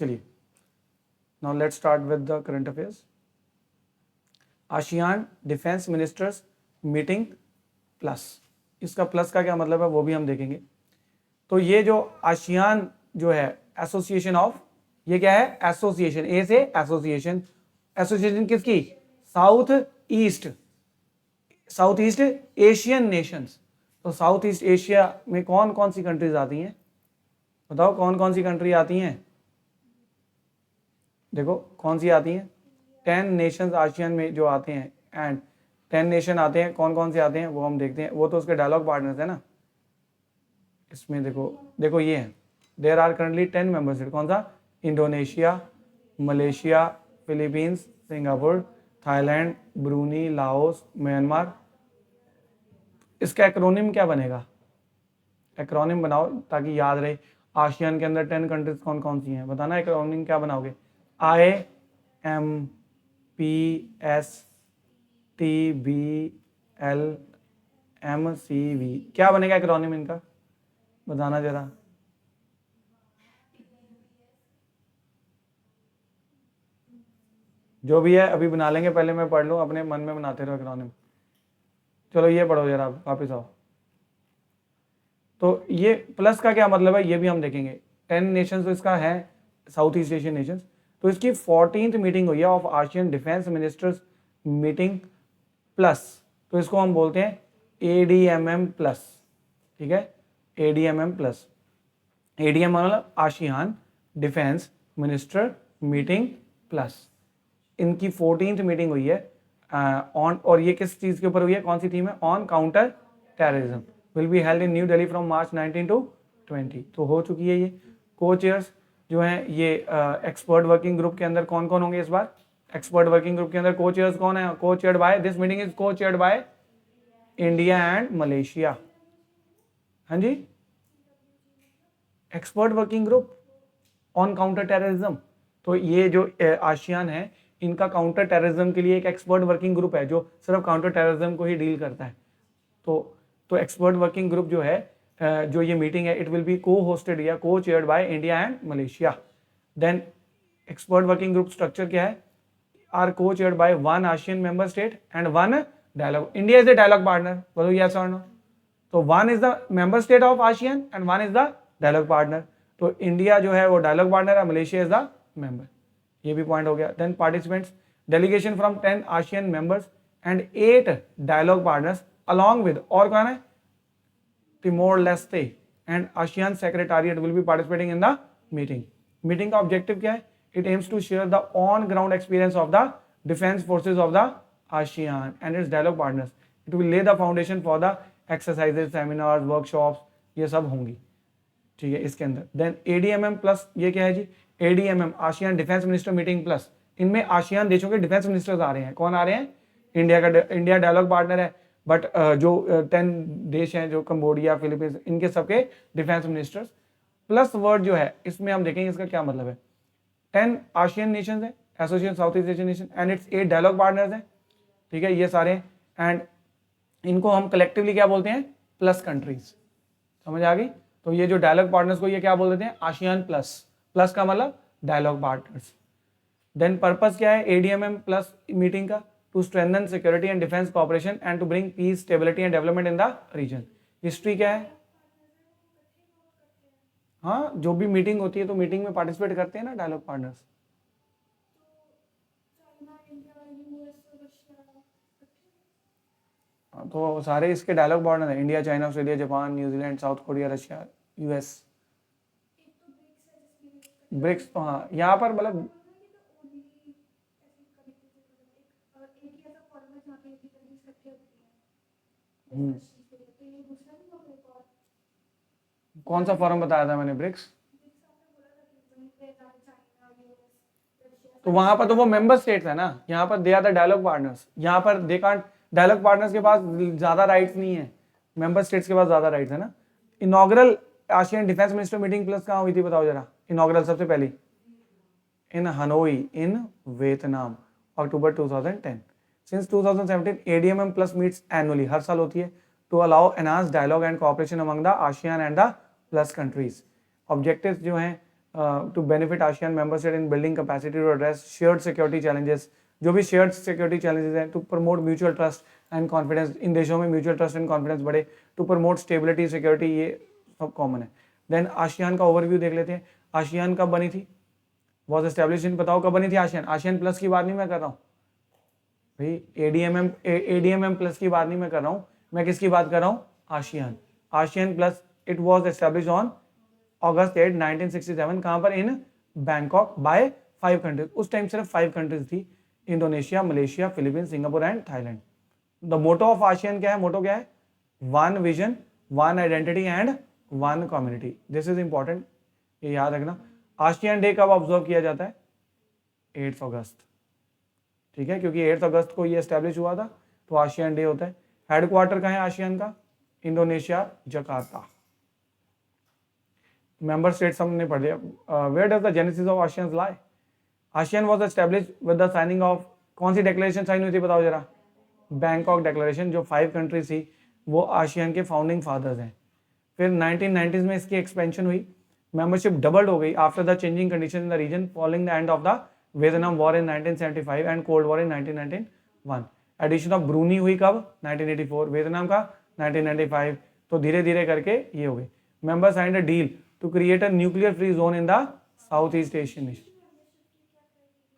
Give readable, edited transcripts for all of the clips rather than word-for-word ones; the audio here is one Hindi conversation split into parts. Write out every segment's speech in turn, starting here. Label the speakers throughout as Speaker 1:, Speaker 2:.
Speaker 1: चलिए, now let's start with the current affairs. ASEAN defence ministers meeting plus, इसका प्लस का क्या मतलब है वो भी हम देखेंगे। तो ये जो आसियान जो है एसोसिएशन ऑफ, ये क्या है एसोसिएशन, ए से एसोसिएशन, एसोसिएशन किसकी, साउथ ईस्ट एशियन नेशंस। तो साउथ ईस्ट एशिया में कौन कौन सी कंट्रीज आती हैं, बताओ कौन कौन सी कंट्री आती हैं, देखो कौन सी आती हैं, 10 नेशंस आसियान में जो आते हैं, एंड 10 नेशन आते हैं, कौन कौन से आते हैं वो हम देखते हैं, वो तो उसके डायलॉग पार्टनर्स है ना। इसमें देखो ये है, देयर आर करंटली 10 मेंबर्स, कौन सा, Indonesia, Malaysia, Philippines, Singapore, Thailand, Bruny, Laos, Myanmar. इसका एक्रोनिम क्या बनेगा, एक्रोनिम बनाओ ताकि याद रहे। आसियान के अंदर 10 कंट्रीज कौन कौन सी हैं, बताना एक्रोनिम क्या बनाओगे, IMPSTBLMCV, क्या बनेगा एक्रोनिम इनका, बताना जरा। जो भी है अभी बना लेंगे, पहले मैं पढ़ लूँ, अपने मन में बनाते रहो एक्रोनिम। चलो ये पढ़ो जरा, वापिस आओ। तो ये प्लस का क्या मतलब है ये भी हम देखेंगे। 10 नेशंस तो इसका है, साउथ ईस्ट एशियन नेशंस। तो इसकी 14th मीटिंग हुई है of ASEAN defence ministers meeting plus, तो इसको हम बोलते हैं ADMM प्लस, ठीक है, ADMM प्लस। ADM मतलब ASEAN defence minister meeting plus. इनकी 14th मीटिंग हुई है ऑन, और ये किस चीज के ऊपर हुई है, कौन सी थीम है, on counter terrorism, will be held in new Delhi from March 19 to 20। तो हो चुकी है ये। को चेयर्स जो हैं ये एक्सपर्ट वर्किंग ग्रुप के अंदर कौन कौन होंगे इस बार, एक्सपर्ट वर्किंग ग्रुप के अंदर को चेयर्स कौन है, को chaired by, this meeting is को chaired by India and Malaysia. हाँ जी, expert working group on counter terrorism. तो ये जो आसियान है, इनका काउंटर टेररिज्म के लिए एक एक्सपर्ट वर्किंग ग्रुप है जो सिर्फ काउंटर टेररिज्म को ही डील करता है। तो एक्सपर्ट वर्किंग ग्रुप जो है, जो ये मीटिंग है, it will be co hosted या co chaired by India and Malaysia. Then expert working group structure क्या है, are co chaired by 1 ASEAN member state and 1 dialogue, India is the dialogue partner, बोलो यस और नो। तो 1 is the member state of ASEAN and 1 is the dialogue partner. तो इंडिया जो है वो डायलॉग पार्टनर है, मलेशिया इज द मेंबर, ये भी पॉइंट हो गया। Then participants, delegation from 10 ASEAN members and 8 dialogue partners along with, और कौन है, Timor Leste and ASEAN Secretariat will be participating in the meeting. Meeting का ऑब्जेक्टिव क्या है, it aims to share the on ground experience of the defense forces of the ASEAN and its dialogue partners. It will lay the foundation for the exercises, seminars, workshops, ये सब होंगी, ठीक है इसके अंदर। देन ADMM प्लस, ये क्या है जी, ADMM ASEAN defence minister meeting plus. इनमें आसियान देशों के डिफेंस मिनिस्टर्स आ रहे हैं, कौन आ रहे हैं, इंडिया डायलॉग पार्टनर है, बट जो 10 देश हैं, जो कंबोडिया, फिलीपींस, इनके सबके डिफेंस मिनिस्टर्स। प्लस वर्ड जो है इसमें हम देखेंगे इसका क्या मतलब है। 10 आसियन नेशंस है, association South East Asian nation, and it's 8 dialogue partners हैं, ठीक है ये सारे, एंड इनको हम कलेक्टिवली क्या बोलते हैं, प्लस कंट्रीज, समझ आ गई। तो ये जो डायलॉग पार्टनर्स को ये क्या बोल देते हैं, आसियान प्लस, प्लस का मतलब डायलॉग पार्टनर्स। देन पर्पस क्या है ADMM प्लस मीटिंग का, to strengthen security and defense cooperation and to bring peace, stability and development in the region. History क्या है, हाँ जो भी मीटिंग होती है तो मीटिंग में पार्टिसिपेट करते हैं ना डायलॉग पार्टनर्स। तो सारे इसके डायलॉग पार्टनर हैं, India, China, Australia, Japan, New Zealand, South Korea, Russia, US, BRICS. तो हाँ यहाँ पर मतलब कौन सा फॉरम बताया था मैंने, ब्रिक्स। तो वहां पर तो वो मेंबर स्टेट्स है ना, यहाँ पर they are the dialogue partners, यहाँ पर दे कांट, डायलॉग पार्टनर्स के पास ज्यादा राइट्स नहीं है, मेंबर स्टेट्स के पास ज्यादा राइट्स है ना। Inaugural ASEAN defence minister meeting plus कहाँ हुई थी बताओ जरा, इनॉग्रल सबसे पहली in Hanoi in Vietnam, October 2010। Since 2017 ADMM plus meets annually, हर साल होती है, to allow enhance dialogue and cooperation among the ASEAN and the plus countries. Objectives जो हैं to benefit ASEAN member state in building capacity to address shared security challenges, जो भी शेयर्ड सिक्योरिटी चैलेंजेस हैं, to promote mutual trust and confidence, इन देशों में म्यूचुअल ट्रस्ट एंड कॉन्फिडेंस बढ़े, टू प्रमोट स्टेबिलिटी सिक्योरिटी, ये सब कॉमन है। देन आशियान का ओवरव्यू देख लेते हैं। आशियान कब बनी थी, वॉज एस्टेब्लिश इन, बताओ कब बनी थी आशियान। आशियान प्लस की बात नहीं मैं कर रहा हूँ भाई, एडीएमएम प्लस की बात नहीं मैं कर रहा हूँ, मैं किसकी बात कर रहा हूँ, ASEAN. ASEAN plus it was establish on August 8, 1967, कहां पर, इन बैंकॉक, बाय 5 कंट्रीज। उस टाइम सिर्फ 5 कंट्रीज थी, Indonesia, Malaysia, Philippines, Singapore and Thailand. The motto of ASEAN क्या है, मोटो क्या है, one vision, one identity and one community. This is important, ये याद रखना। आशियान डे कब ऑब्जर्व किया जाता है, 8 अगस्त, ठीक है, क्योंकि 8 अगस्त को ये एस्टेब्लिश हुआ था, तो आशियान डे होता है। हेडक्वार्टर कहाँ है आशियान का, इंडोनेशिया, जकार्ता। मेंबर स्टेट्स हमने पढ़ लिया। Where does the genesis of ASEAN lie, ASEAN was established with the signing of, कौन सी डिक्लेरेशन साइन हुई थी बताओ जरा, बैंकॉक डिक्लेरेशन। जो 5 कंट्रीज थी वो आशियान के फाउंडिंग फादर्स हैं। फिर 1990s में इसकी एक्सपेंशन हुई, मेंबरशिप डबल्ड हो गई after the changing condition in the region following the end of the Vietnam war in 1975 and cold war in 1991। Addition of Brunei हुई कब, 1984, वियतनाम का 1995, तो धीरे धीरे करके ये हो गई। Member signed a deal to create a nuclear free zone in the South East Asian,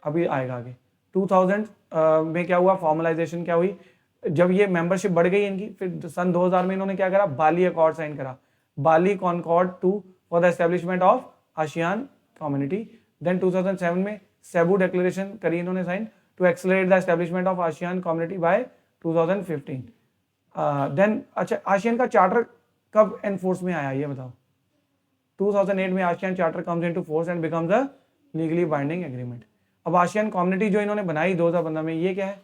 Speaker 1: अभी आएगा आगे। 2000 में क्या हुआ, फॉर्मलाइजेशन क्या हुई, जब ये मेंबरशिप बढ़ गई इनकी, फिर सन 2000 में इन्होंने क्या करा, बाली अकॉर्ड साइन करा, Bali concord two for the establishment of ASEAN community. Then 2007 में सेबू डिक्लेरेशन करी इन्होंने sign to accelerate the establishment of ASEAN community by 2015। Then अच्छा, आशियान का चार्टर कब एनफोर्स में आया ये बताओ। 2008 में ASEAN charter comes into force and becomes a legally binding agreement. अब आशियान कम्युनिटी जो इन्होंने बनाई 2015 में, ये क्या है,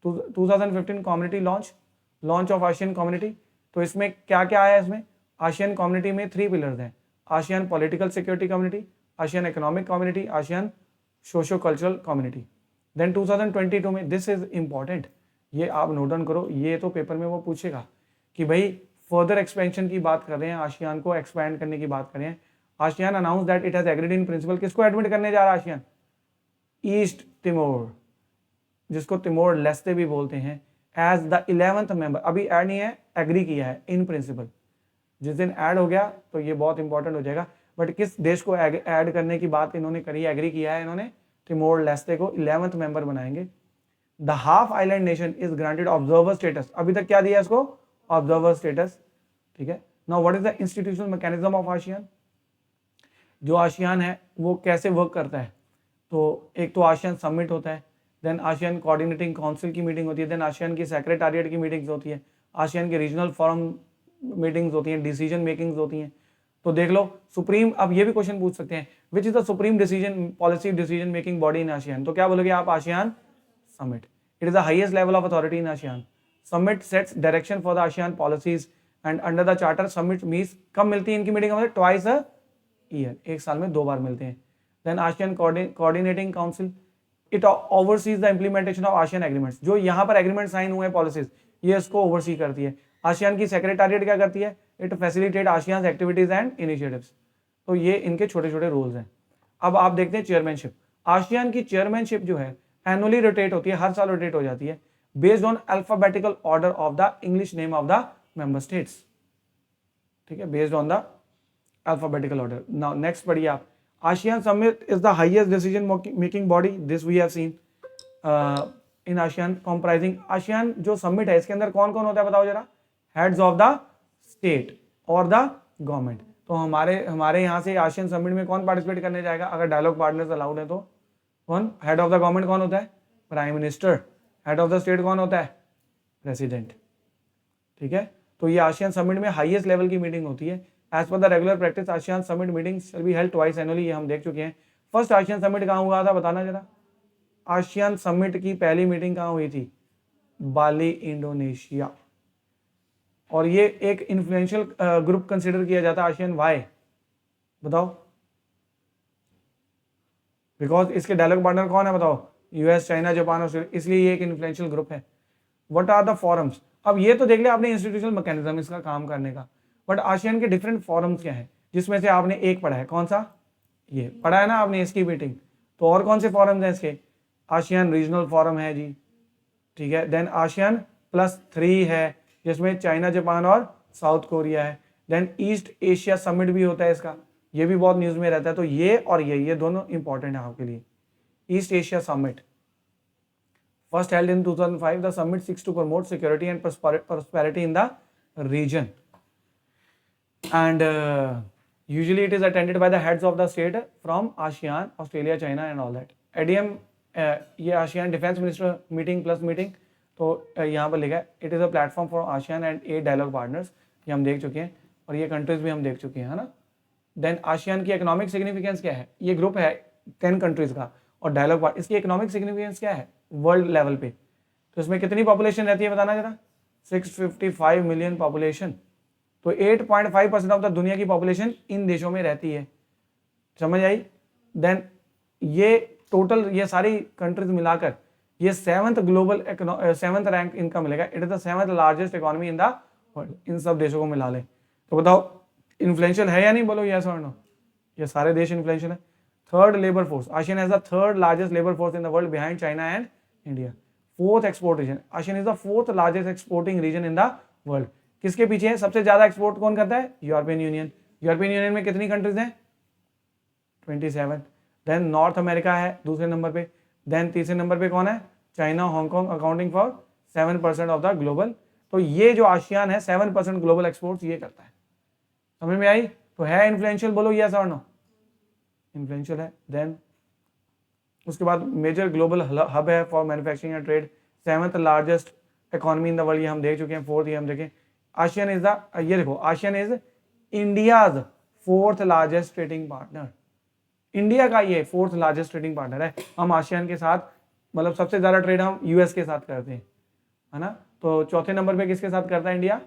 Speaker 1: 2015 community launch of ASEAN community. तो इसमें क्या क्या आया, इसमें आशियान कम्युनिटी में 3 पिलर्स हैं, ASEAN political security community, ASEAN economic community, ASEAN socio cultural community. Then 2022 में, दिस इज इंपॉर्टेंट, ये आप नोट डाउन करो, ये तो पेपर में वो पूछेगा कि भाई फर्दर एक्सपेंशन की बात कर रहे हैं, आशियान को एक्सपैंड करने की बात कर रहे हैं। ASEAN announce that it has agreed in principle, किसको एडमिट करने जा रहा है आशियान, ईस्ट तिमोर, जिसको तिमोर लेस्ते भी बोलते हैं, एज द 11th मेंबर। अभी ऐड नहीं है, एग्री किया है इन प्रिंसिपल, जिस दिन ऐड हो गया तो ये बहुत इंपॉर्टेंट हो जाएगा। बट किस देश को ऐड करने की बात इन्होंने करी, एग्री किया है इन्होंने, तिमोर लेस्ते को 11th मेंबर बनाएंगे। The half island nation is granted observer status, अभी तक क्या दिया इसको, ऑब्जर्वर स्टेटस, ठीक है। Now what is the institutional mechanism of ASEAN, जो आशियान है वो कैसे वर्क करता है, तो एक तो आशियान समिट होता है, देन आशियान कोऑर्डिनेटिंग काउंसिल की मीटिंग होती है, देन आशियान की सेक्रेटेरिएट की मीटिंग्स होती है, आशियान के रीजनल फोरम मीटिंग्स होती हैं, डिसीजन मेकिंग्स होती हैं। तो देख लो सुप्रीम, अब ये भी क्वेश्चन पूछ सकते हैं, which is the supreme decision policy decision making body in ASEAN, तो क्या बोलोगे आप, ASEAN summit. It is the highest level of authority in ASEAN. Summit sets direction for the ASEAN policies and under the charter summit meets, कब मिलती है इनकी मीटिंग, हमारे ट्वाइस अ ईयर, एक साल में 2 बार मिलते हैं। Then ASEAN coordinating council, it oversees the implementation of ASEAN agreements, जो यहाँ पर एग्रीमेंट साइन हुए हैं पॉलिसीज, ये इसको ओवरसी करती है। आशियान की सेक्रेटेरिएट क्या करती है, it facilitate ASEAN activities and initiatives. तो ये इनके छोटे छोटे रोल्स हैं। अब आप देखते हैं चेयरमैनशिप, आशियान की चेयरमैनशिप जो है एनुअली रोटेट होती है, हर साल रोटेट हो जाती है, based on alphabetical order of the English name of the member states, ठीक है, based on the alphabetical order. Now next पढ़िए आप, ASEAN summit is the highest decision making body, this we have seen in ASEAN comprising, ASEAN जो समिट है इसके अंदर कौन कौन होता है बताओ जरा, हेड्स ऑफ द स्टेट और द गवर्नमेंट। तो हमारे यहाँ से आशियान समिट में कौन पार्टिसिपेट करने जाएगा, अगर डायलॉग पार्टनर्स अलाउड है तो कौन, हेड ऑफ द गवर्नमेंट कौन होता है, prime minister, head of the state कौन होता है, प्रेसिडेंट, ठीक है। तो ये आशियान समिट में हाईएस्ट लेवल की मीटिंग होती है। As per the regular practice ASEAN summit meeting shall be held twice annually, ये हम देख चुके हैं। फर्स्ट आशियान समिट कहाँ हुआ था बताना जरा, आशियान समिट की पहली मीटिंग कहाँ हुई थी, बाली, इंडोनेशिया। और ये एक इन्फ्लुएंशियल ग्रुप कंसिडर किया जाता है आशियान, वाई बताओ, बिकॉज इसके डायलॉग पार्टनर कौन है बताओ, यूएस, चाइना, जापान, ऑस्ट्रेलिया, इसलिए ये एक इन्फ्लुएंशियल ग्रुप है। व्हाट आर द फॉरम्स, अब ये तो देख लिया आपने इंस्टीट्यूशनल मैकेनिज्म इसका काम करने का, बट आशियान के डिफरेंट फॉरम्स क्या है, जिसमें से आपने एक पढ़ा है, कौन सा, ये पढ़ा है ना आपने इसकी मीटिंग। तो और कौन से फॉरम्स हैं इसके? आसियान रीजनल फॉरम है जी, ठीक है। देन आसियान +3 है जिसमें चाइना, जापान और साउथ कोरिया है। देन ईस्ट एशिया समिट भी होता है इसका, ये भी बहुत न्यूज में रहता है। तो ये और ये दोनों इंपॉर्टेंट है आपके लिए। East Asia summit first held in 2005, the summit seeks to promote security and prosperity in the region, and usually it is attended by the heads of the state from ASEAN, Australia, China and all that. ADM ये ASEAN defence minister meeting plus meeting, तो यहाँ पर लिखा है it is a platform for ASEAN and 8 dialogue partners, ये हम देख चुके हैं और ये कंट्रीज भी हम देख चुके हैं, है ना। देन ASEAN की इकोनॉमिक सिग्निफिकेंस क्या है? ये ग्रुप है 10 कंट्रीज का और डायलॉग पार्ट, इसकी इकोनॉमिक सिग्निफिकेंस क्या है वर्ल्ड लेवल पे? तो इसमें कितनी पॉपुलेशन रहती है बताना जरा? 655 मिलियन पॉपुलेशन। तो 8.5% ऑफ द दुनिया की पॉपुलेशन इन देशों में रहती है, समझ आई। देन ये टोटल ये सारी कंट्रीज मिलाकर ये 7th ग्लोबल 7th रैंक इनका मिलेगा। It is the 7th largest economy in the world, इन सब देशों को मिला ले। तो बताओ इन्फ्लुएंशियल है या नहीं, बोलो यस और नो। ये सारे देश इन्फ्लुएंशियल है। Third labour force, ASEAN has the third largest labour force in the world behind China and India. Fourth export region, ASEAN is the fourth largest exporting region in the world. किसके पीछे है? सबसे ज्यादा एक्सपोर्ट कौन करता है? European union. यूरोपियन यूनियन में कितनी कंट्रीज हैं? 27। देन नॉर्थ अमेरिका है दूसरे नंबर पे। देन तीसरे नंबर पे कौन है? China, Hong Kong, accounting for 7% of the global. तो ये जो ASEAN है 7% ग्लोबल एक्सपोर्ट्स ये करता है, समझ में आई। तो है इन्फ्लुएंशियल, बोलो यस और नो। इन्फ्लुएंशियल है। देन उसके बाद मेजर ग्लोबल हब है for manufacturing and trade, 7th largest economy in the world, ये हम देख चुके हैं। 4th ये हम देखें। ASEAN इज द, ये देखो ASEAN is India's 4th largest trading partner. India का ये 4th लार्जेस्ट ट्रेडिंग पार्टनर है। हम ASEAN के साथ मतलब सबसे ज्यादा ट्रेड हम यूएस के साथ करते हैं, है ना। तो चौथे नंबर पे किसके साथ करता है इंडिया?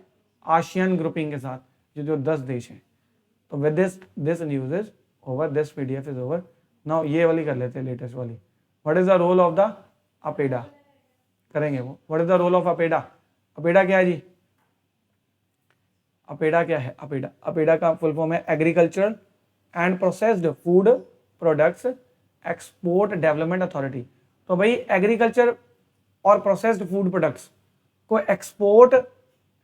Speaker 1: ASEAN ग्रुपिंग के साथ, जो 10 देश हैं। तो with this news is over, this PDF is over. Now ये वाली कर लेते हैं, लेटेस्ट वाली। What is the role of the APEDA? करेंगे वो। What is the role of APEDA? APEDA क्या है जी? अपेडा क्या है? अपेडा का फुल फॉर्म है agricultural and processed food products export development authority. तो भाई एग्रीकल्चर और प्रोसेस्ड फूड प्रोडक्ट्स को एक्सपोर्ट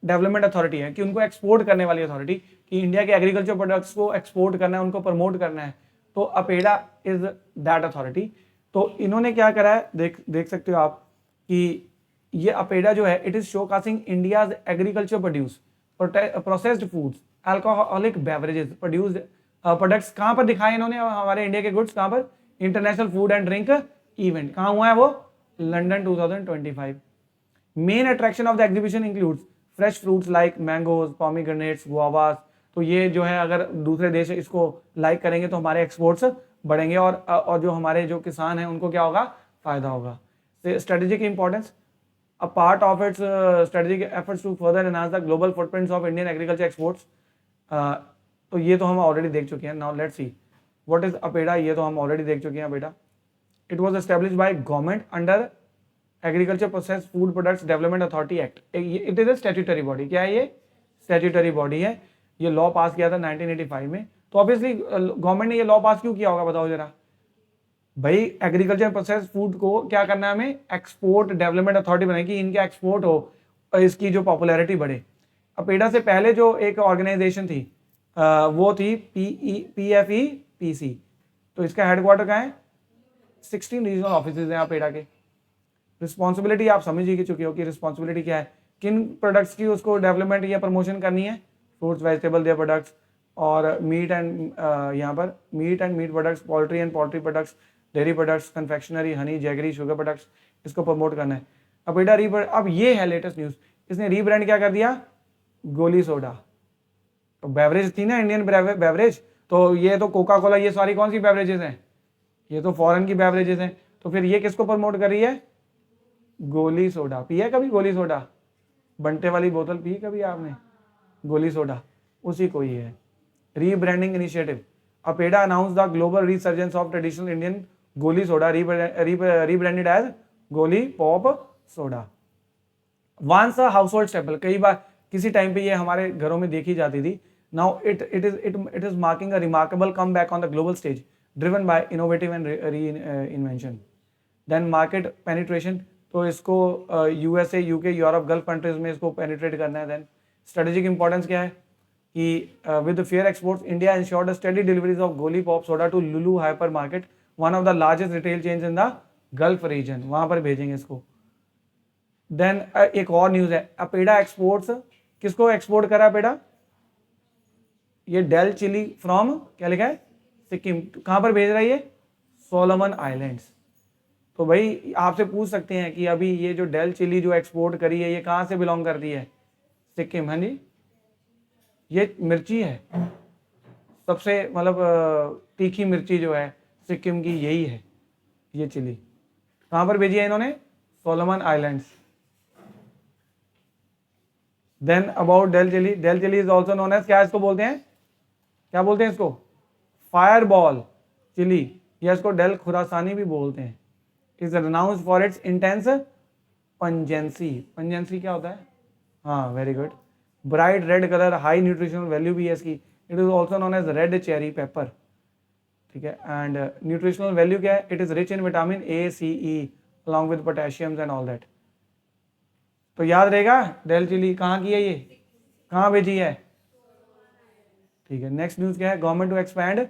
Speaker 1: डेवलपमेंट अथॉरिटी है, कि उनको एक्सपोर्ट करने वाली अथॉरिटी, कि इंडिया के एग्रीकल्चर प्रोडक्ट्स को एक्सपोर्ट करना है, उनको प्रमोट करना है। तो अपेडा इज दैट अथॉरिटी। तो इन्होंने क्या करा है, देख सकते हो आप कि ये अपेडा जो है it is showcasing India's agriculture produce processed foods alcoholic beverages produced products. कहां पर दिखाए इन्होंने हमारे इंडिया के गुड्स? कहां पर? International food and drink event. कहां हुआ है वो? London 2025। Main attraction of the exhibition includes fresh fruits like mangoes, pomegranates, guavas. तो ये जो है अगर दूसरे देश इसको लाइक करेंगे तो हमारे एक्सपोर्ट्स बढ़ेंगे और जो हमारे जो किसान हैं उनको क्या होगा? फायदा होगा। Strategic importance, a part of its strategic efforts to further enhance the global footprints of Indian agriculture exports। तो ये तो हम ऑलरेडी देख चुके हैं। Now let's see what is APEDA. ये तो हम ऑलरेडी देख चुके हैं APEDA. It was established by government under agriculture process food products development authority act. It is a statutory body. क्या है ये? स्टैट्यूटरी बॉडी है। ये लॉ पास किया था 1985 में। तो ऑब्वियसली गवर्नमेंट ने ये लॉ पास क्यों किया होगा बताओ जरा भाई? एग्रीकल्चर प्रोसेस फूड को क्या करना है हमें? एक्सपोर्ट डेवलपमेंट अथॉरिटी बनाई, कि इनके एक्सपोर्ट हो, इसकी जो पॉपुलैरिटी बढ़े। अपेडा से पहले जो एक ऑर्गेनाइजेशन थी वो थी PFEPC। तो इसका हेडक्वार्टर कहाँ है? 16 रीजनल ऑफिसेज हैं अपेडा के। रिस्पॉन्सिबिलिटी आप समझ ही चुके हो कि रिस्पॉन्सिबिलिटी क्या है, किन प्रोडक्ट्स की उसको डेवलपमेंट या प्रमोशन करनी है? फ्रूट्स, वेजिटेबल, देयर प्रोडक्ट्स, और मीट एंड यहाँ पर meat and meat products, poultry and poultry products, dairy products, confectionery, honey, jaggery, sugar products, इसको प्रमोट करना है। अपेडा रीब्रांड, अब ये है लेटेस्ट न्यूज, इसने रीब्रांड क्या कर दिया? गोली सोडा। तो बेवरेज थी ना इंडियन बेवरेज, तो ये तो कोका कोला, ये सारी कौन सी बेवरेजेस हैं? ये तो फॉरेन की बेवरेजेस हैं। तो फिर ये किसको प्रमोट कर रही है? गोली सोडा। पिया कभी गोली सोडा? बंटे वाली बोतल पी कभी आपने? गोली सोडा उसी को ही है। Rebranding initiative, APEDA announce the global resurgence of traditional Indian goli soda, rebranded as goli pop soda. Once a household staple, कई बार किसी टाइम पे ये हमारे घरों में देखी जाती थी। Now it is marking a remarkable come back on the global stage. Driven by innovative and re invention. Then market penetration, तो इसको USA, UK, Europe, gulf countries में इसको पेनिट्रेट करना है। देन स्ट्रेटेजिक इंपॉर्टेंस क्या है कि with fair exports India ensured steady deliveries of Goli pop soda to Lulu hypermarket, one of the largest retail chains in the Gulf region, वहां पर भेजेंगे इसको। देन एक और न्यूज है, अपेडा एक्सपोर्ट्स, किसको एक्सपोर्ट करा अपेडा? ये डेल चिली फ्रॉम, क्या लिखा है, सिक्किम, कहां पर भेज रहा है ये? Solomon islands. तो भाई आपसे पूछ सकते हैं कि अभी ये जो डेल चिली जो एक्सपोर्ट करी है ये कहां से बिलोंग करती है? सिक्किम। हाँ जी, ये मिर्ची है, सबसे मतलब तीखी मिर्ची जो है सिक्किम की यही है, ये चिली। कहां पर भेजी है इन्होंने? Solomon Islands. Then about Dalle chilli, Dalle chilli is also known as, क्या इसको बोलते हैं, क्या बोलते हैं इसको? फायरबॉल चिली, या इसको डेल खुरासानी भी बोलते हैं। Is renowned for its intense pungency. Pungency क्या होता है? हाँ, very good. Bright red colour, high nutritional value भी है इसकी। It is also known as red cherry pepper, ठीक है। एंड न्यूट्रिशनल वैल्यू क्या है? It is rich in vitamin A, C, E along with potassiums and all that. तो याद रहेगा डेल चिली कहाँ की है, ये कहाँ भेजी है, ठीक है। नेक्स्ट न्यूज क्या है? Government to expand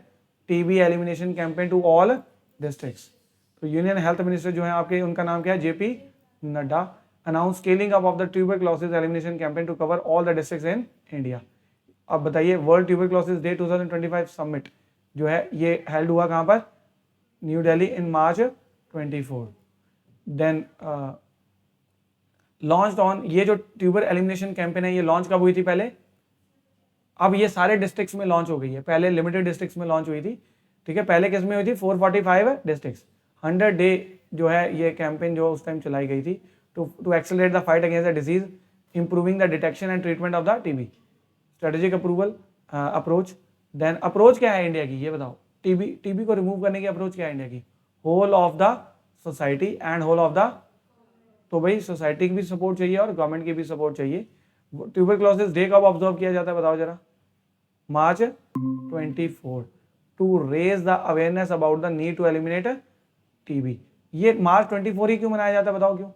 Speaker 1: TB elimination campaign to all districts. तो यूनियन हेल्थ मिनिस्टर जो है आपके, उनका नाम क्या है? JP Nadda. Announce scaling up of the tuberculosis elimination campaign to cover all the districts in India. अब बताइए, वर्ल्ड ट्यूबरक्लोसिस डे 2025 समिट जो है ये हेल्ड हुआ कहाँ पर? New Delhi in March 24। Then launch on, ये जो ट्यूबर एलिमिनेशन कैंपेन है ये लॉन्च कब हुई थी पहले? अब ये सारे डिस्ट्रिक्ट्स में लॉन्च हो गई है, पहले लिमिटेड डिस्ट्रिक्ट्स में लॉन्च हुई थी, ठीक है। पहले किस में हुई थी? 445 डिस्ट्रिक्ट्स। 100 डे जो है ये कैंपेन जो उस टाइम चलाई गई थी to accelerate the fight against the disease, improving the detection and treatment of the TB. Strategic approval approach. Then approach क्या है इंडिया की, ये बताओ? टीबी को रिमूव करने की अप्रोच क्या है इंडिया की? Whole of the society and whole of the, तो भाई सोसाइटी की भी सपोर्ट चाहिए और गवर्नमेंट की भी सपोर्ट चाहिए। ट्यूबरक्लोसिस डे कब ऑब्जर्व किया जाता है बताओ जरा? March 24, to raise the awareness about the need to eliminate TB. ये मार्च 24 ही क्यों मनाया जाता है बताओ क्यों?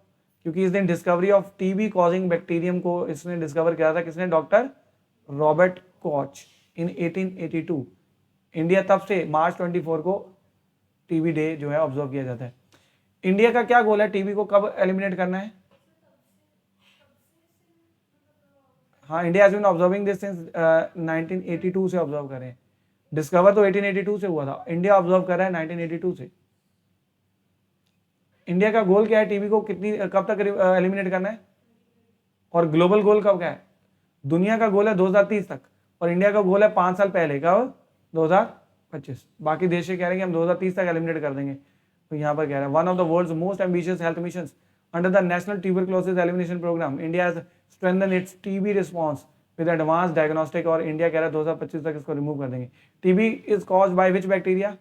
Speaker 1: क्योंकि इस दिन discovery of TB causing bacterium को इसने डिस्कवर किया था, किसने? डॉक्टर रॉबर्ट कॉच इन 1882। इंडिया तब से मार्च 24 को टीबी डे जो है ऑब्जर्व किया जाता है। इंडिया का क्या गोल है टीबी को कब एलिमिनेट करना है? हाँ, India has been observing this since 1982 से ऑब्जर्व कर रहे हैं। डिस्कवर तो 1882 से हुआ था, इंडिया ऑब्जर्व कर रहा है 1982 से। इंडिया का गोल क्या है? टीबी को कितनी कब तक एलिमिनेट करना है? और ग्लोबल गोल कब क्या है? दुनिया का गोल है 2030 तक, और इंडिया का गोल है 5 साल पहले, कब? 2025। बाकी देश कह रहे हैं कि हम 2030 तक एलिमिनेट कर देंगे। तो यहाँ पर कह रहा है one of the world's most ambitious health missions under the national tuberculosis elimination program, India has strengthen its TB response with advance diagnostic, और इंडिया कह रहा है 2025 तक इसको रिमूव कर देंगे। TB is caused by which bacteria?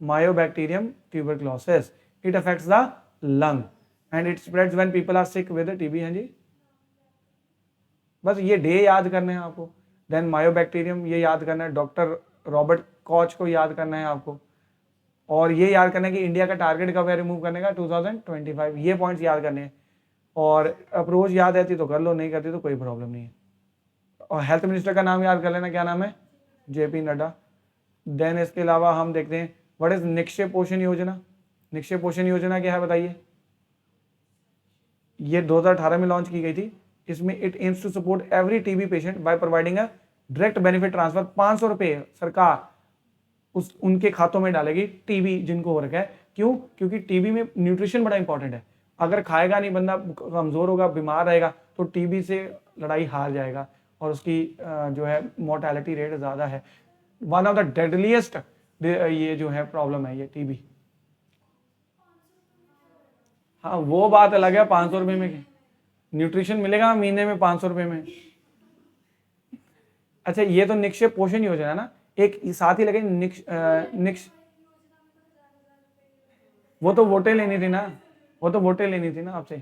Speaker 1: Mycobacterium tuberculosis. It affects the lung and it spreads when people are sick with TB. हाँ जी, बस ये डे याद करने हैं आपको। देन मायोबैक्टीरियम ये याद करना है, डॉक्टर रॉबर्ट कॉच को याद करना है आपको, और ये याद करना है कि इंडिया का टारगेट कब है रिमूव करने का? 2025। ये पॉइंट्स याद करने हैं, और अप्रोच याद रहती तो कर लो, नहीं करती तो कोई प्रॉब्लम नहीं है। और हेल्थ मिनिस्टर का नाम याद कर लेना, क्या नाम है? जेपी नड्डा। देन इसके अलावा हम देखते हैं व्हाट इज निक्षय पोषण योजना। निक्षय पोषण योजना क्या है बताइए? ये 2018 में लॉन्च की गई थी। इसमें it aims to support every TB patient by providing a direct benefit transfer. 500 रुपये सरकार उनके खातों में डालेगी टीबी जिनको हो रखा है। क्यों? क्योंकि टीबी में न्यूट्रिशन बड़ा इंपॉर्टेंट है। अगर खाएगा नहीं, बंदा कमजोर होगा, बीमार रहेगा, तो टीबी से लड़ाई हार जाएगा, और उसकी जो है मोर्टेलिटी रेट ज्यादा है। वन ऑफ द डेडलीस्ट ये जो है प्रॉब्लम है ये टीबी। हाँ, वो बात अलग है, 500 रुपये में न्यूट्रिशन मिलेगा महीने में 500 रुपये में। अच्छा, ये तो निक्षय पोषण योजना है ना, एक साथ ही लगे निक्ष वो तो वोटें लेनी थी ना, वो तो वोटें लेनी थी ना आपसे,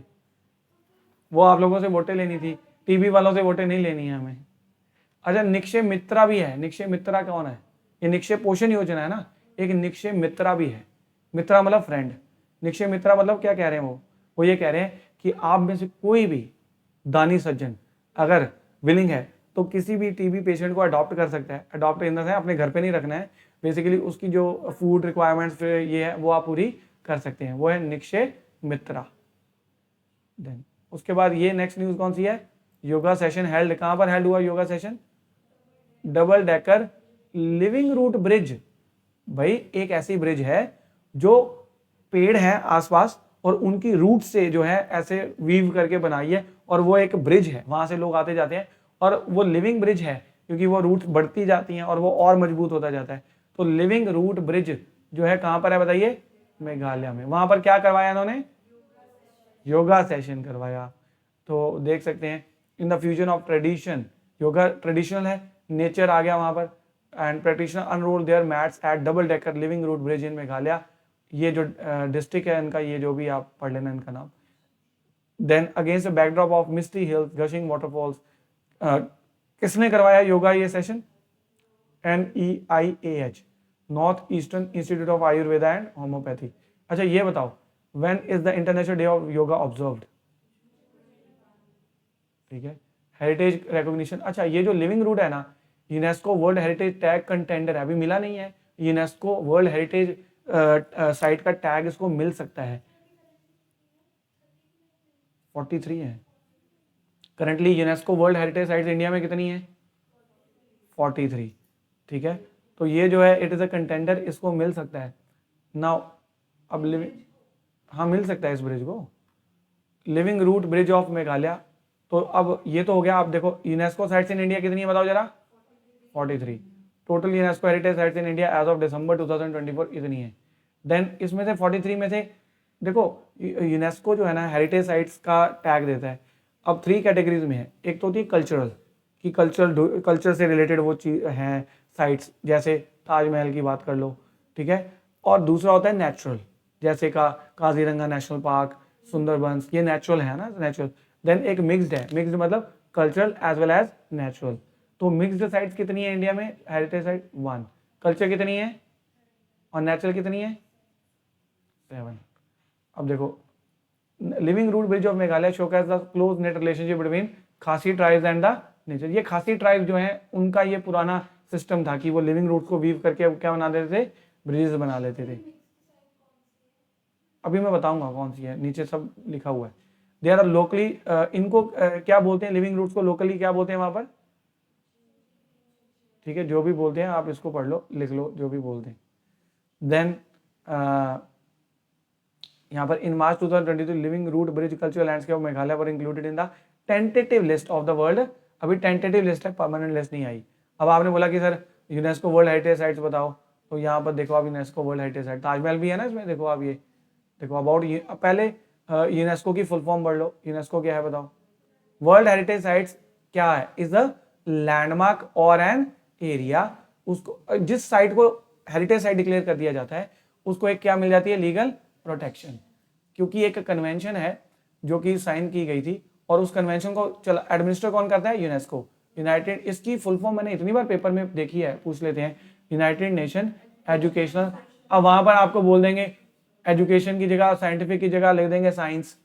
Speaker 1: वो आप लोगों से वोटें लेनी थी, टीबी वालों से वोटें नहीं लेनी है हमें। अच्छा, निक्षय मित्रा भी है। निक्षय मित्रा कौन है? ये निक्षय पोषण योजना है ना, एक निक्षय मित्रा भी है। मित्रा मतलब फ्रेंड, निक्षय मित्रा मतलब क्या कह रहे हैं वो ये कह रहे हैं कि आप में से कोई भी दानी सज्जन अगर विलिंग है तो किसी भी टीबी पेशेंट को अडॉप्ट कर सकता है। अडॉप्ट इन द सेंस अपने घर पे नहीं रखना है, बेसिकली उसकी जो फूड रिक्वायरमेंट्स ये है वो आप पूरी कर सकते हैं, वो है निक्षय मित्रा। देन उसके बाद ये नेक्स्ट न्यूज कौन सी है, योगा सेशन हेल्ड, कहां पर हेल्ड हुआ yoga session, double decker living root bridge. भाई एक ऐसी ब्रिज है जो पेड़ है आसपास और उनकी रूट से जो है ऐसे वीव करके बनाई है और वो एक ब्रिज है, वहां से लोग आते जाते हैं और वो लिविंग ब्रिज है क्योंकि वो रूट बढ़ती जाती हैं और वो और मजबूत होता जाता है। तो लिविंग रूट ब्रिज जो है कहां पर है बताइए, मेघालय में। वहां पर क्या करवाया इन्होंने, योगा सेशन करवाया। तो देख सकते हैं in the fusion of tradition, yoga traditional है, नेचर आ गया वहां पर, and practitioner unroll their mats at double decker living root bridge in Meghalaya. ये जो डिस्ट्रिक्ट है इनका, ये जो भी आप पढ़ लेना इनका नाम। Then against the backdrop of misty hills gushing waterfalls, किसने करवाया योगा ये सेशन, NEIAH, north eastern institute of Ayurveda and homeopathy. अच्छा ये बताओ when is the international day of yoga observed, ठीक है, हेरिटेज रिकॉग्निशन। अच्छा ये जो लिविंग रूट है ना, UNESCO world heritage tag contender है, अभी मिला नहीं है, यूनेस्को वर्ल्ड हेरिटेज साइट का टैग इसको मिल सकता है। 43 है currently UNESCO world heritage sites India में कितनी है, 43, ठीक है। तो ये जो है इट इज अ कंटेंडर, इसको मिल सकता है नाउ। अब लिविंग, हाँ मिल सकता है इस ब्रिज को, living root bridge of Meghalaya. तो अब ये तो हो गया। आप देखो यूनेस्को साइट्स इन इंडिया कितनी है बताओ जरा, 43 total UNESCO heritage sites in India as of December 2024 इतनी है। देन इसमें से 43 में से देखो यूनेस्को जो है ना हेरिटेज साइट्स का टैग देता है। अब 3 कैटेगरीज में है, एक तो होती है कल्चरल, कि कल्चर से रिलेटेड वो चीज हैं साइट्स, जैसे ताजमहल की बात कर लो, ठीक है। और दूसरा होता है नेचुरल, जैसे का काजीरंगा नेशनल पार्क, सुंदरबंस, ये नेचुरल है ना, नेचुरल। देन एक मिक्स्ड है, मिक्स्ड मतलब cultural as well as natural. तो मिक्स्ड साइट्स कितनी है इंडिया में, हेरिटेज साइट 1, कल्चर कितनी है और नेचुरल कितनी है 7। अब देखो living root bridge of Meghalaya showcase the close knit relationship between Khasi tribes and the nature. ये खासी ट्राइब जो है उनका ये पुराना सिस्टम था कि वो लिविंग रूट्स को वीव करके क्या बना देते थे, ब्रिजेस बना लेते थे। अभी मैं बताऊंगा कौन सी है, नीचे सब लिखा हुआ है। दे आर लोकली, इनको क्या बोलते हैं लिविंग रूट्स को, लोकली क्या बोलते हैं वहां पर, ठीक है, जो भी बोलते हैं आप इसको पढ़ लो, लिख लो जो भी बोलते हैं। देन यहाँ पर in March 2022 living root bridge cultural landscape of Meghalaya were included in the tentative list of the world. अभी टेंटेटिव लिस्ट है, परमानेंट लिस्ट नहीं आई। अब आपने बोला कि sir UNESCO world heritage sites बताओ, तो यहाँ पर देखो आप UNESCO world heritage site, Taj Mahal भी है ना इसमें, देखो आप ये देखो अबाउट ये, पहले यूनेस्को की फुल फॉर्म पढ़ लो, यूनेस्को क्या है बताओ। वर्ल्ड हेरिटेज साइट्स क्या है, इज अ लैंडमार्क और एन एरिया, उसको जिस साइट को हेरिटेज साइट डिक्लेयर कर दिया जाता है उसको एक क्या मिल जाती है, लीगल प्रोटेक्शन। क्योंकि एक कन्वेंशन है जो कि साइन की गई थी और उस कन्वेंशन को चला एडमिनिस्टर कौन करता है, यूनेस्को, यूनाइटेड, इसकी फुल फॉर्म मैंने इतनी बार पेपर में देखी है, पूछ लेते हैं, यूनाइटेड नेशन एजुकेशनल। अब वहां पर आपको बोल देंगे एजुकेशन की जगह साइंटिफिक की जगह लिख देंगे साइंस,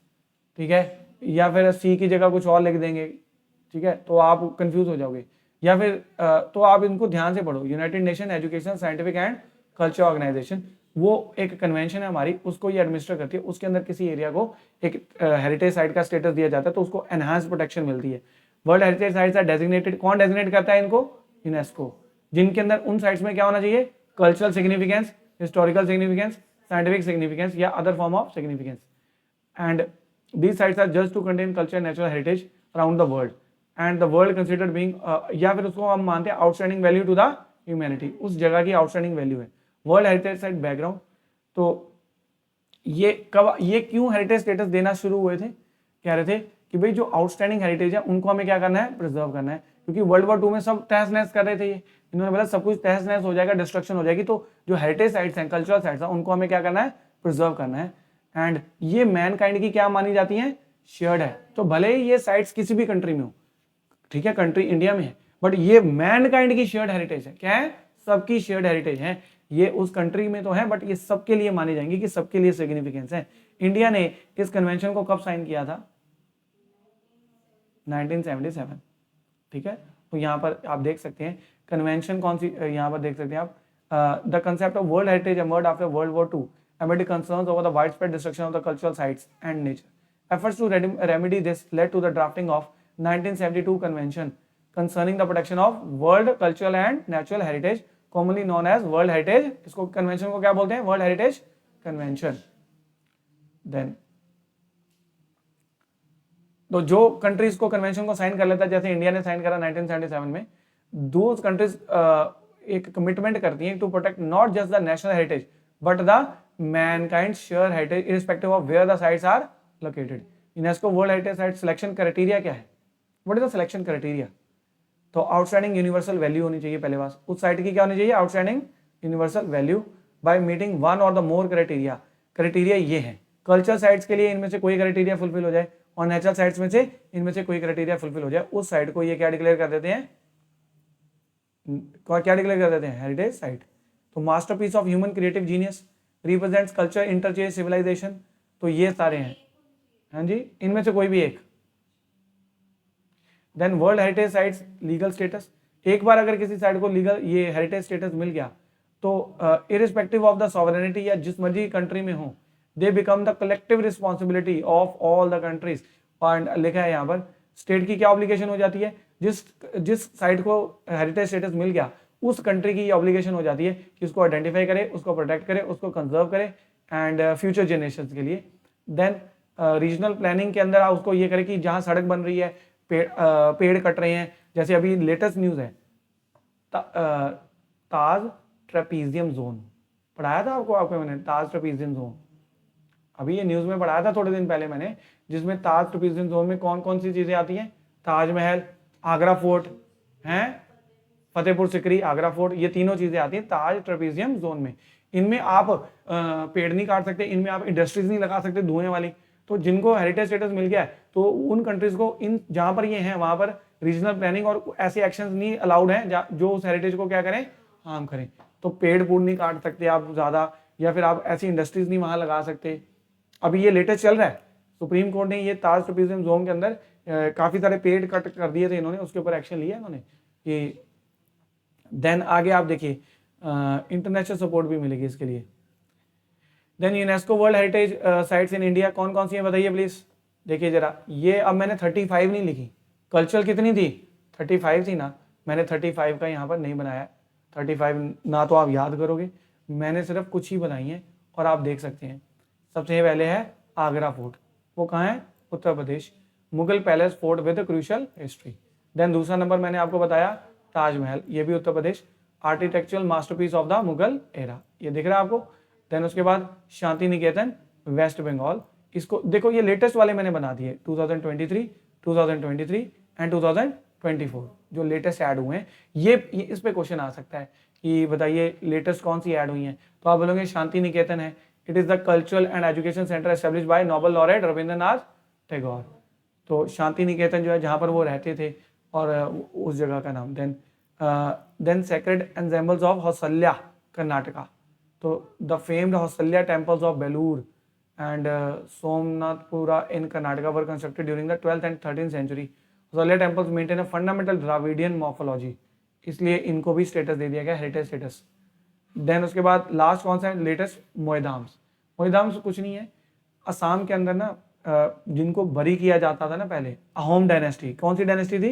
Speaker 1: ठीक है, या फिर सी की जगह कुछ और लिख देंगे, ठीक है, तो आप कंफ्यूज हो जाओगे। या फिर तो आप इनको ध्यान से पढ़ो, united nation education scientific and culture organization, वो एक कन्वेंशन है हमारी, उसको ये एडमिनिस्टर करती है। उसके अंदर किसी एरिया को एक हेरिटेज साइट का स्टेटस दिया जाता है तो उसको एनहांस प्रोटेक्शन मिलती है। World heritage sites are designated, कौन डेजिग्नेट करता है इनको, यूनेस्को, जिनके अंदर उन साइट्स में क्या होना चाहिए, cultural significance, historical significance, scientific significance या other form of significance. And these sites are just to contain culture and natural heritage around the world and the world considered being या फिर उसको हम मानते हैं outstanding value to the humanity, उस जगह की आउटस्टैंडिंग वैल्यू है। वर्ल्ड हेरिटेज साइट बैकग्राउंड, तो ये कब, ये क्यों हेरिटेज स्टेटस देना शुरू हुए थे, कह रहे थे कि भाई जो आउटस्टैंडिंग हेरिटेज है उनको हमें क्या करना है, प्रिजर्व करना है, क्योंकि वर्ल्ड वॉर 2 में सब तहस नहस कर रहे थे ये, इन्होंने बोला सब कुछ तहस नहस हो जाएगा, डिस्ट्रक्शन हो जाएगी, तो जो हेरिटेज साइट्स हैं, कल्चरल साइट्स हैं, उनको हमें क्या करना है, प्रिजर्व करना है। एंड ये मैनकाइंड की क्या मानी जाती है, शेयर्ड है। तो भले ही ये साइट्स किसी भी कंट्री में हो, ठीक है, कंट्री इंडिया में है, बट ये मैनकाइंड की शेयर्ड हेरिटेज है, क्या है, सबकी शेयर्ड हेरिटेज है। ये उस कंट्री में तो है बट ये सबके लिए माने जाएंगे कि सबके लिए सिग्निफिकेंस है। इंडिया ने इस कन्वेंशन को कब साइन किया था? 1977। ठीक है, तो यहाँ पर आप देख सकते हैं कन्वेंशन कौन सी, यहाँ पर देख सकते हैं आप, the concept of world heritage emerged after world war II amid concerns over the widespread destruction of the cultural sites and nature. Efforts to remedy this led to the drafting of 1972 Convention concerning the protection of world cultural and natural heritage, commonly known as World Heritage. इसको कन्वेंशन को क्या बोलते हैं? World heritage convention. देन तो जो कंट्रीज को कन्वेंशन को साइन कर लेता है, जैसे इंडिया ने साइन करा 1977 में, दोज कंट्रीज एक कमिटमेंट करती हैं to protect not just the national heritage but the mankind share heritage irrespective of where the sites are located. UNESCO world heritage site selection criteria क्या है? What is the selection criteria? तो आउटस्टैंडिंग यूनिवर्सल वैल्यू होनी चाहिए पहले बात, उस साइट की क्या होनी चाहिए? Outstanding universal value by meeting one और द मोर क्राइटेरिया। क्राइटेरिया ये है, कल्चरल साइट्स के लिए इनमें से कोई क्राइटेरिया फुलफिल हो जाए और नेचुरल साइट्स में से इनमें से कोई क्राइटेरिया फुलफिल हो जाए, उस साइट को ये क्या डिक्लेयर कर देते हैं? क्या डिक्लेयर कर देते हैं? Heritage site. तो masterpiece of human creative genius, represents culture interchange civilization, तो ये सारे हैं। हाँ जी, इनमें से कोई भी एक। Then world heritage sites legal status, एक बार अगर किसी साइट को लीगल ये हेरिटेज स्टेटस मिल गया तो इरिस्पेक्टिव ऑफ द सॉवरेनिटी या जिस मर्जी कंट्री में हो, they become the collective responsibility of all the countries. और लिखा है यहाँ पर स्टेट की क्या ऑब्लिगेशन हो जाती है? जिस साइट को हेरिटेज स्टेटस मिल गया उस कंट्री की ऑब्लिगेशन हो जाती है कि उसको आइडेंटिफाई करे, उसको प्रोटेक्ट करे, उसको कंजर्व करे एंड फ्यूचर जनरेशन के लिए। देन रीजनल प्लानिंग के अंदर उसको ये करे कि जहाँ सड़क बन रही है, पेड़ कट रहे हैं, जैसे अभी लेटेस्ट न्यूज़ है ताज ट्रेपीजियम जोन, पढ़ाया था आपको मैंने ताज ट्रेपीजियम जोन, अभी ये न्यूज़ में पढ़ाया था थोड़े दिन पहले मैंने, जिसमें ताज ट्रेपीजियम जोन में कौन कौन सी चीज़ें आती हैं? ताजमहल, आगरा फोर्ट हैं, फतेहपुर सिकरी, आगरा फोर्ट, ये तीनों चीजें आती हैं ताज ट्रेपीजियम जोन में। इनमें आप पेड़ नहीं काट सकते, इनमें आप इंडस्ट्रीज नहीं लगा सकते धुएं वाली। तो जिनको हेरिटेज स्टेटस मिल गया है तो उन कंट्रीज को इन जहां पर ये हैं वहां पर रीजनल प्लानिंग और ऐसे एक्शंस नहीं अलाउड हैं जो उस हेरिटेज को क्या करें? हार्म करें। तो पेड़ पूड़ नहीं काट सकते आप ज्यादा, या फिर आप ऐसी इंडस्ट्रीज नहीं वहां लगा सकते। अभी ये लेटेस्ट चल रहा है, सुप्रीम कोर्ट ने ये ताज ट्रेपीजियम जोन के अंदर काफी सारे पेड़ कट कर दिए थे इन्होंने, उसके ऊपर एक्शन लिया इन्होंने कि। देन आगे आप देखिए इंटरनेशनल सपोर्ट भी मिलेगी इसके लिए। Then UNESCO world heritage sites in India कौन कौन सी हैं बताइए प्लीज। देखिए जरा, ये अब मैंने 35 नहीं लिखी, कल्चरल कितनी थी? 35 थी ना, मैंने 35 का यहाँ पर नहीं बनाया। 35 ना तो आप याद करोगे, मैंने सिर्फ कुछ ही बनाई हैं और आप देख सकते हैं। सबसे पहले है आगरा फोर्ट, वो कहाँ है? Uttar Pradesh. Mughal palace fort with crucial history. Then दूसरा नंबर मैंने आपको बताया ताजमहल, ये भी Uttar Pradesh, architectural masterpiece of the Mughal era, ये दिख रहा है आपको। देन उसके बाद शांति निकेतन वेस्ट बंगाल, इसको देखो ये लेटेस्ट वाले मैंने बना दिए 2023, 2023 एंड 2024 जो लेटेस्ट ऐड हुए हैं। ये इस पे क्वेश्चन आ सकता है कि बताइए लेटेस्ट कौन सी ऐड हुई हैं, तो आप बोलोगे शांति निकेतन है। It is the cultural and education centre establish by Nobel laureate Rabindranath Tagore. तो शांति निकेतन जो है जहाँ पर वो रहते थे और उस जगह का नाम। Then sacred ensembles of Hoysala Karnataka, तो the famed Hoysala temples of Belur and Somanathapura in Karnataka were constructed during the 12th and 13th century. Hoysala temples maintain a fundamental Dravidian morphology, इसलिए इनको भी स्टेटस दे दिया गया हेरिटेज स्टेटस। देन उसके बाद लास्ट कौन सा है लेटेस्ट? मोयधाम्स। मोयधाम्स कुछ नहीं है, असम के अंदर ना जिनको बरी किया जाता था ना पहले, अहोम डायनेस्टी, कौन सी डायनेस्टी थी?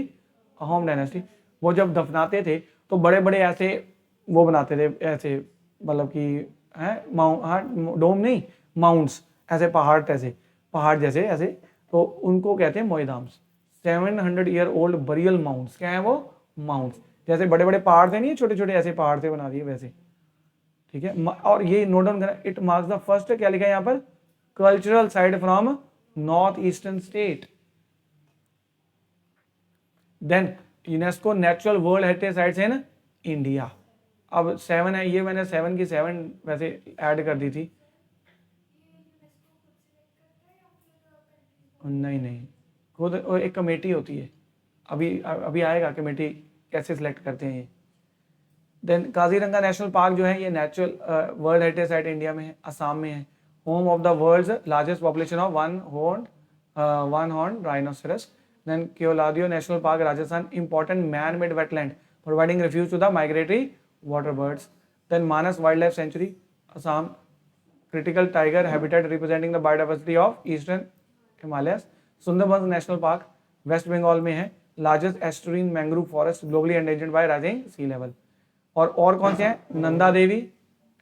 Speaker 1: अहोम डायनेस्टी। वो जब दफनाते थे तो बड़े बड़े ऐसे वो बनाते थे, ऐसे मतलब कि है डोम नहीं, माउंट्स, ऐसे पहाड़ जैसे ऐसे, तो उनको कहते हैं मोयधाम्स। 700 ईयर ओल्ड बरियल माउंट्स, क्या है वो? माउंट्स, जैसे बड़े बड़े पहाड़ थे नहीं, छोटे छोटे ऐसे पहाड़ से बना दिए वैसे, ठीक है। और ये नोट डाउन करना, इट मार्क्स द फर्स्ट, क्या लिखा है यहाँ पर? Cultural site from north eastern state. Then UNESCO natural world heritage sites in India. अब 7 है, ये मैंने 7 की 7 वैसे ऐड कर दी थी। नहीं, खुद एक कमेटी होती है, अभी आएगा कमेटी कैसे सिलेक्ट करते हैं ये। देन काजीरंगा नेशनल पार्क जो है ये natural world heritage site India में है, असम में है, home of the world's largest population of one horn rhinoceros. Then Keoladeo national park Rajasthan, important man made wetland providing refuge to the migratory water birds. Then Manas wildlife sanctuary Assam, critical tiger habitat representing the biodiversity of eastern Himalayas. Sundarbans national park West Bengal में है, largest estuarine mangrove forest globally endangered by rising sea level. और कौन से हैं? Nanda Devi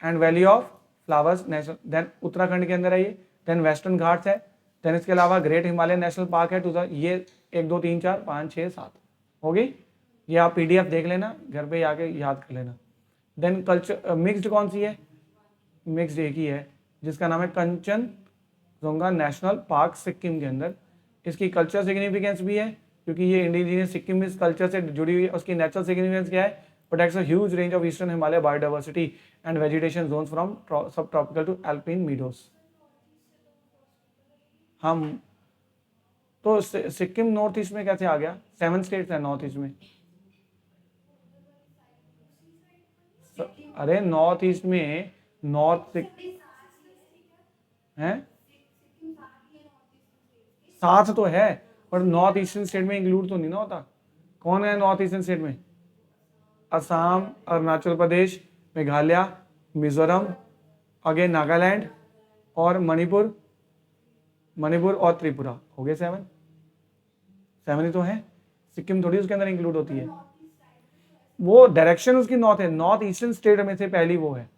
Speaker 1: and valley of flowers national, then Uttarakhand के अंदर है ये. देन वेस्टर्न घाट्स है. देन इसके अलावा ग्रेट हिमालय नेशनल पार्क है. ये 1 2 3 4 5 6 7 हो गई. ये आप PDF देख लेना, घर पे आके याद कर लेना. देन कल्चर मिक्स्ड कौन सी है? मिक्स्ड एक ही है जिसका नाम है कंचनजंगा नेशनल पार्क सिक्किम के अंदर. इसकी कल्चर सिग्निफिकेंस भी है क्योंकि ये इंडिजिनियस सिक्किम इस कल्चर से जुड़ी हुई है. उसकी नेचुरल सिग्निफिकेंस क्या है? Protects a huge range of eastern Himalaya biodiversity and vegetation zones from subtropical to alpine meadows. हम तो सिक्किम नॉर्थ ईस्ट में कैसे आ गया? 7 स्टेट्स है नॉर्थ ईस्ट में. अरे नॉर्थ ईस्ट में नॉर्थ हैं 7 तो है पर नॉर्थ ईस्टर्न स्टेट में इंक्लूड तो नहीं ना होता. कौन है नॉर्थ ईस्टर्न स्टेट में? असम, अरुणाचल प्रदेश, मेघालय, मिजोरम, अगेन नागालैंड और मणिपुर और त्रिपुरा. हो गए 7 ही तो है. सिक्किम थोड़ी उसके अंदर इंक्लूड होती है. वो डायरेक्शन उसकी नॉर्थ है, नॉर्थ ईस्टर्न स्टेट में से पहली वो है,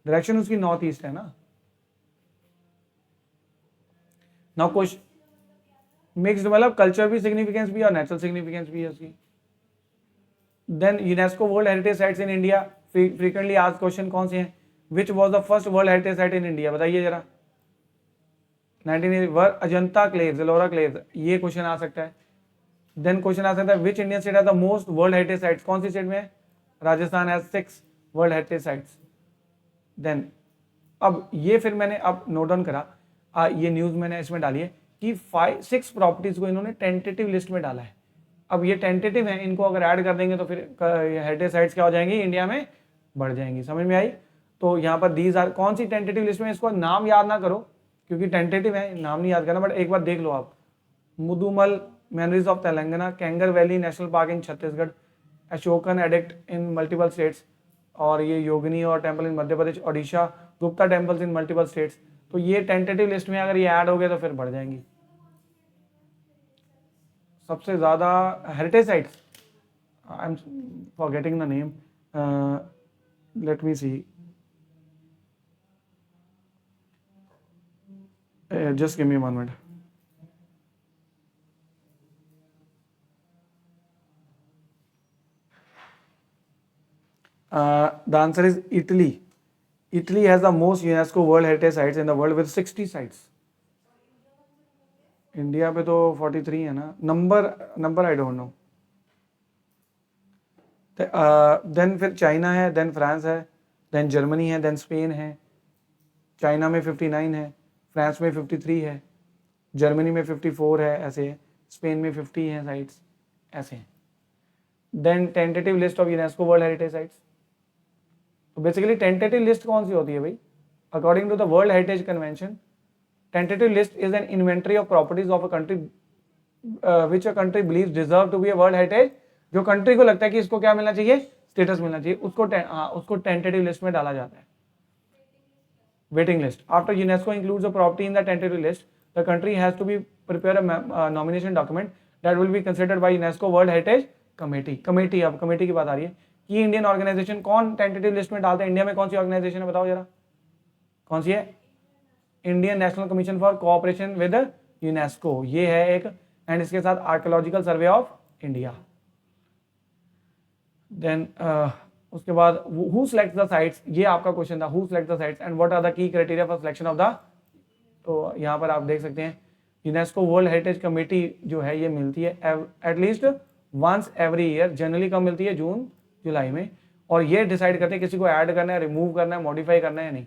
Speaker 1: डायरेक्शन उसकी नॉर्थ ईस्ट है ना. नाउ क्वेश्चन मिक्स्ड मतलब कल्चर भी सिग्निफिकेंस भी और नेचुरल सिग्निफिकेंस भी है उसकी. Then UNESCO world heritage sites in India, frequently asked question कौन से हैं? Which was the first world heritage site in India? बताइए जरा. 1981 अजंता क्लेव्स, एलोरा क्लेव्स, ये क्वेश्चन आ सकता है. देन क्वेश्चन आ सकता है which Indian state has the most world heritage sites? कौन सी स्टेट में है? Rajasthan has 6 world heritage sites. Then अब ये फिर मैंने अब नोट डाउन करा, ये न्यूज मैंने इसमें डाली है कि 6 प्रॉपर्टीज को इन्होंने टेंटेटिव लिस्ट में डाला है. अब ये टेंटेटिव है, इनको अगर ऐड कर देंगे तो फिर हेरिटेज साइट्स क्या हो जाएंगी? इंडिया में बढ़ जाएंगी. समझ में आई? तो यहाँ पर दीज आर कौन सी टेंटेटिव लिस्ट में? इसको नाम याद ना करो क्योंकि टेंटेटिव है, नाम नहीं याद करना, बट एक बार देख लो आप. Mudumal menhirs of Telangana, Kanger valley national park in Chhattisgarh, Ashokan edict in multiple states, और ये योगिनी और temple in Madhya Pradesh, Odisha, Gupta temples in multiple states. तो ये टेंटेटिव लिस्ट में अगर ये ऐड हो गए तो फिर बढ़ जाएंगी. सबसे ज्यादा heritage sites, I am forgetting the name, let me see, just give me 1 minute. The answer is Italy. Italy has the most UNESCO World Heritage Sites in the world with 60 sites. India पे तो 43 है ना. Number I don't know. Then फिर चाइना है, देन फ्रांस है, देन जर्मनी है, देन स्पेन है. चाइना में 59 है, फ्रांस में 53 है, जर्मनी में 54 है, ऐसे है. स्पेन में 50 है साइट्स, ऐसे हैं. Then tentative list of UNESCO world heritage sites. तो बेसिकली टेंटेटिव लिस्ट कौन सी होती है भाई? According to the world heritage convention, tentative list is an inventory of properties of a country which a country believes deserve to be a world heritage. जो कंट्री को लगता है कि इसको क्या मिलना चाहिए? स्टेटस मिलना चाहिए, उसको टेंटेटिव लिस्ट में डाला जाता है. Waiting list. After UNESCO includes a property in the tentative list, the country has to be prepare a nomination document that will be considered by UNESCO world heritage committee. अब कमेटी की बात आ रही है कि इंडियन ऑर्गेनाइजेशन कौन टेंटेटिव लिस्ट में डालते हैं? इंडिया में कौन सी ऑर्गेनाइजेशन है बताओ जरा, कौन सी है? Indian national commission for cooperation with UNESCO, ये है एक. एंड इसके साथ archaeological survey of India. Then उसके बाद हु सिलेक्ट्स द साइट्स, ये आपका क्वेश्चन था, who selects the sites and what are the key criteria for selection of the. तो यहाँ पर आप देख सकते हैं यूनेस्को वर्ल्ड हेरिटेज कमेटी जो है ये मिलती है at least once every year. Generally कब मिलती है? जून जुलाई में. और ये डिसाइड करते हैं किसी को ऐड करना है, रिमूव करना है, मॉडिफाई करना है या नहीं.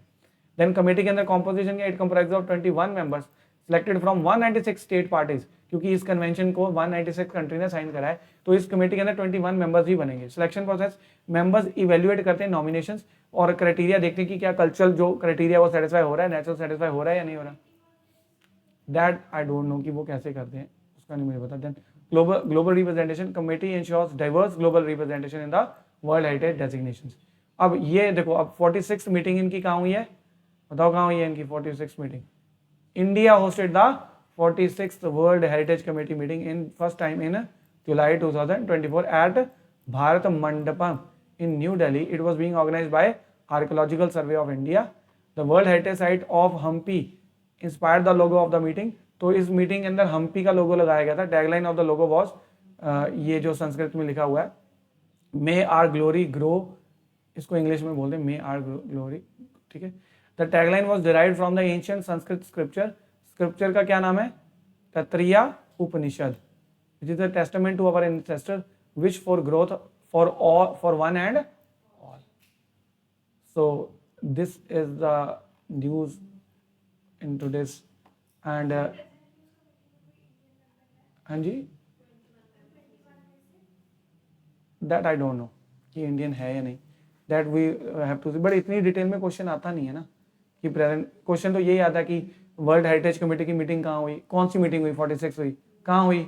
Speaker 1: देन कमेटी के अंदर कॉम्पोजिशन के it comprises of 21 members. Selected from 196 state parties, क्योंकि इस कन्वेंशन को 196 कंट्री ने साइन करा है, तो इस कमेटी के अंदर 21 मेंबर्स ही बनेंगे। सिलेक्शन प्रोसेस, मेंबर्स इवेल्युएट करते हैं नॉमिनेशंस और क्राइटेरिया देखते हैं कि क्या कल्चरल जो क्राइटेरिया वो सेटिस्फाई हो रहा है, नेचुरल सेटिस्फाई हो रहा है या नहीं हो रहा। दैट आई डोंट नो कि वो कैसे करते हैं, उसका नहीं मुझे पता। Then global representation committee ensures diverse global representation in the world heritage designations. अब ये देखो, अब 46 मीटिंग इनकी कहाँ हुई है, बताओ कहाँ हुई है इनकी 46 meeting. India hosted the 46th World Heritage Committee meeting in first time in July 2024 at Bharat Mandapam in New Delhi. It was being organized by Archaeological Survey of India. The World Heritage Site of Hampi inspired the logo of the meeting. तो इस मीटिंग के अंदर हम्पी का लोगो लगाया गया था। Tagline of the logo was ये जो संस्कृत में लिखा हुआ है, मे आर ग्लोरी ग्रो, इसको इंग्लिश में बोलते हैं मे आर ग्लोरी, ठीक है। The tagline was derived from the ancient Sanskrit scripture. Scripture का क्या नाम है, तत्रिया उपनिषद, which is a testament to our ancestors, wish for growth for all, for one and all. So this is the news in today's and हाँ जी, that I don't know कि इंडियन है या नहीं, that we have to see, but इतनी डिटेल में क्वेश्चन आता नहीं है ना कि प्रेजेंट। क्वेश्चन तो यही आता है कि वर्ल्ड हेरिटेज कमेटी की मीटिंग कहाँ हुई, कौन सी मीटिंग हुई, 46 हुई, कहाँ हुई,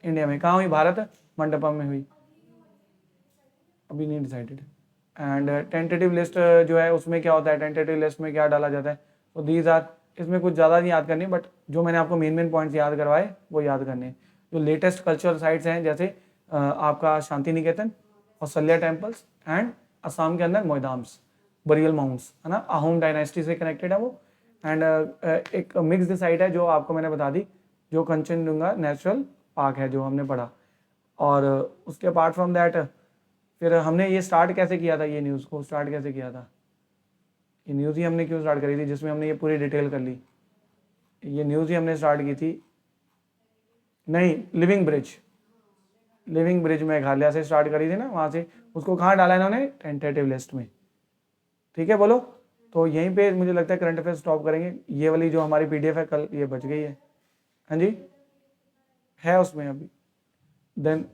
Speaker 1: इंडिया में, कहाँ हुई, भारत मंडपम में हुई, अभी नहीं डिसाइडेड। एंड टेंटेटिव लिस्ट जो है उसमें क्या होता है, टेंटेटिव लिस्ट में क्या डाला जाता है, तो दीज आर, इसमें कुछ ज़्यादा नहीं याद करनी, बट जो मैंने आपको मेन पॉइंट्स याद करवाए वो याद करने हैं। जो लेटेस्ट कल्चरल साइट्स हैं जैसे आपका शांति निकेतन और सल्या टेम्पल्स एंड असम के अंदर मोइदाम्स, बरियल माउंट्स, है ना, अहोम डायनेस्टी से कनेक्टेड है वो। एंड एक मिक्स्ड साइट है जो आपको मैंने बता दी, जो कंचनजुंगा नेचुरल पार्क है जो हमने पढ़ा। और उसके अपार्ट फ्रॉम दैट फिर हमने ये स्टार्ट कैसे किया था, ये न्यूज़ को स्टार्ट कैसे किया था, ये न्यूज़ ही हमने क्यों स्टार्ट करी थी जिसमें हमने ये पूरी डिटेल कर ली, ये न्यूज़ ही हमने स्टार्ट की थी, नहीं, लिविंग ब्रिज मेघालय से स्टार्ट करी थी ना, वहाँ से उसको कहाँ डाला इन्होंने, टेंटेटिव लिस्ट में, ठीक है बोलो। तो यहीं पे मुझे लगता है करंट अफेयर्स स्टॉप करेंगे। ये वाली जो हमारी पीडीएफ है कल ये बच गई है, हाँ जी है उसमें अभी। देन